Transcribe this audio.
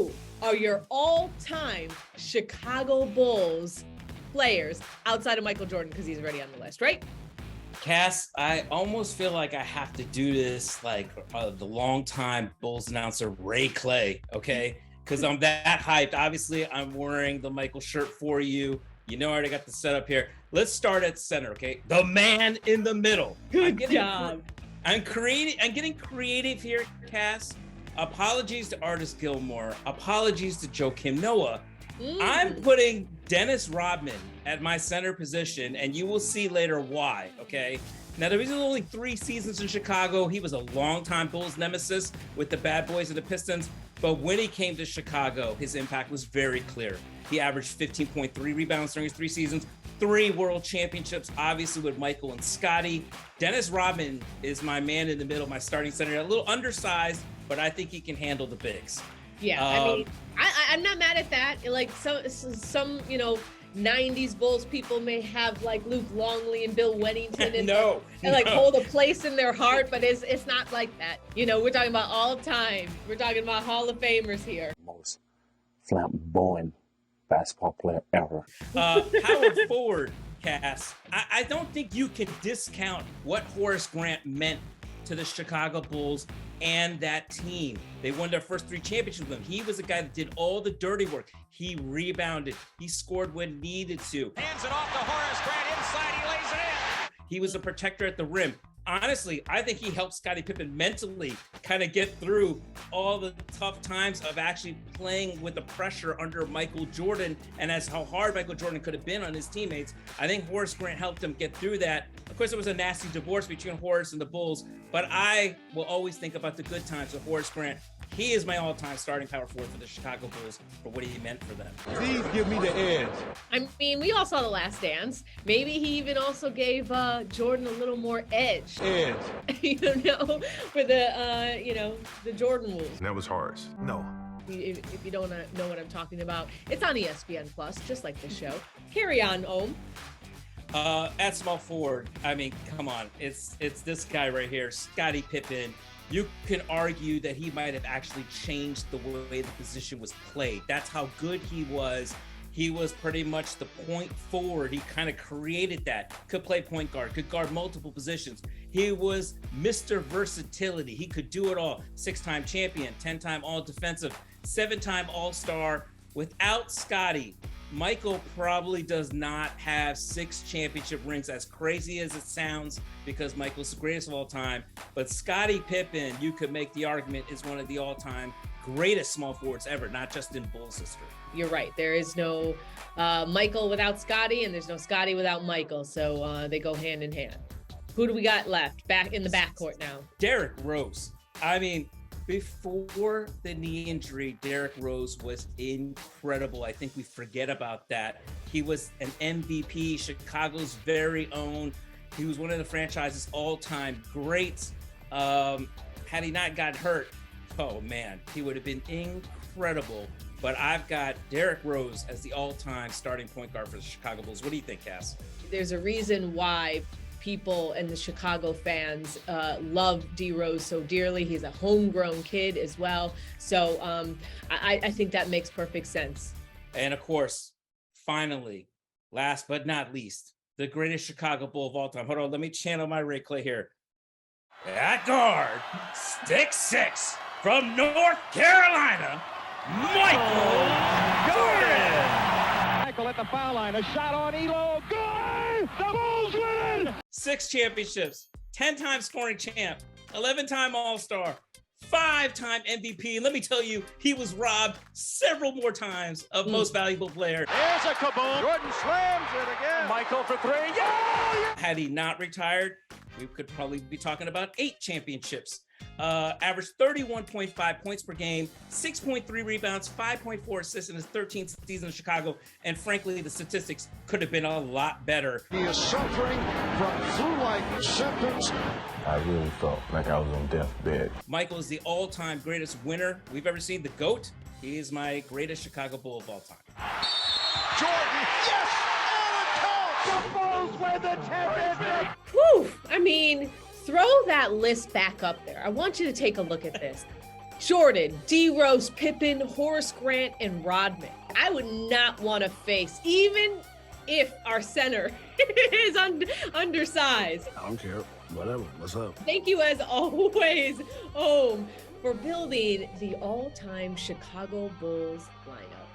who are your all-time Chicago Bulls players outside of Michael Jordan, because he's already on the list, right? Cass, I almost feel like I have to do this like the longtime Bulls announcer Ray Clay, okay? Because I'm that hyped. Obviously, I'm wearing the Michael shirt for you. You know, I already got the setup here. Let's start at center, okay? The man in the middle. Good job. I'm getting creative here, Cass. Apologies to Artis Gilmore. Apologies to Joakim Noah. I'm putting Dennis Rodman at my center position, and you will see later why, okay? Now, there was only 3 seasons in Chicago. He was a longtime Bulls nemesis with the Bad Boys of the Pistons, but when he came to Chicago, his impact was very clear. He averaged 15.3 rebounds during his 3 seasons, 3 world championships, obviously with Michael and Scottie. Dennis Rodman is my man in the middle, my starting center. A little undersized, but I think he can handle the bigs. Yeah, I mean, I'm not mad at that. Like some 90s Bulls people may have like Luke Longley and Bill Weddington and hold a place in their heart, but it's not like that. We're talking about all time. We're talking about Hall of Famers here. Most flamboyant basketball player ever. Power forward, Cass. I don't think you can discount what Horace Grant meant to the Chicago Bulls and that team. They won their first 3 championships with him. He was a guy that did all the dirty work. He rebounded. He scored when needed to. Hands it off to Horace Grant inside. He lays it in. He was a protector at the rim. Honestly, I think he helped Scottie Pippen mentally kind of get through all the tough times of actually playing with the pressure under Michael Jordan, and as how hard Michael Jordan could have been on his teammates. I think Horace Grant helped him get through that. Of course, it was a nasty divorce between Horace and the Bulls, but I will always think about the good times with Horace Grant. He is my all-time starting power forward for the Chicago Bulls for what he meant for them. Please give me the edge. I mean, we all saw The Last Dance. Maybe he even also gave Jordan a little more edge. Edge. For the Jordan rules. That was Horace. No. If you don't know what I'm talking about, it's on ESPN Plus, just like this show. Carry on, Ohm. At small forward, I mean, come on. It's this guy right here, Scottie Pippen. You can argue that he might have actually changed the way the position was played. That's how good he was. He was pretty much the point forward. He kind of created that. Could play point guard, could guard multiple positions. He was Mr. Versatility. He could do it all. 6-time champion, 10-time all-defensive, 7-time all-star. Without Scottie, Michael probably does not have 6 championship rings, as crazy as it sounds, because Michael's the greatest of all time. But Scottie Pippen, you could make the argument, is one of the all-time greatest small forwards ever, not just in Bulls history. You're right. There is no Michael without Scottie, and there's no Scottie without Michael. So they go hand in hand. Who do we got left back in the backcourt now? Derrick Rose. I mean, before the knee injury, Derrick Rose was incredible. I think we forget about that. He was an MVP, Chicago's very own. He was one of the franchise's all-time greats. Had he not got hurt, oh man, he would have been incredible. But I've got Derrick Rose as the all-time starting point guard for the Chicago Bulls. What do you think, Cass? There's a reason why people and the Chicago fans love D Rose so dearly. He's a homegrown kid as well. So I think that makes perfect sense. And of course, finally, last but not least, the greatest Chicago Bull of all time. Hold on, let me channel my Ray Clay here. At guard, 6'6", from North Carolina, Michael Jordan. Michael at the foul line, a shot on Elo, good! The Bulls win! 6 championships, 10-time scoring champ, 11-time All-Star, 5-time MVP. And let me tell you, he was robbed several more times of Most Valuable Player. There's a kaboom. Jordan slams it again. Michael for 3. Yeah! Had he not retired, we could probably be talking about 8 championships. Averaged 31.5 points per game, 6.3 rebounds, 5.4 assists in his 13th season in Chicago. And frankly, the statistics could have been a lot better. He is suffering from flu-like symptoms. I really felt like I was on deathbed. Michael is the all-time greatest winner we've ever seen. The GOAT. He is my greatest Chicago Bull of all time. Jordan, yes! And a count! The Bulls win the championship! Whew! I mean, throw that list back up there. I want you to take a look at this. Jordan, D. Rose, Pippen, Horace Grant, and Rodman. I would not want to face, even if our center is undersized. I don't care. Whatever. What's up? Thank you, as always, Ohm, for building the all-time Chicago Bulls lineup.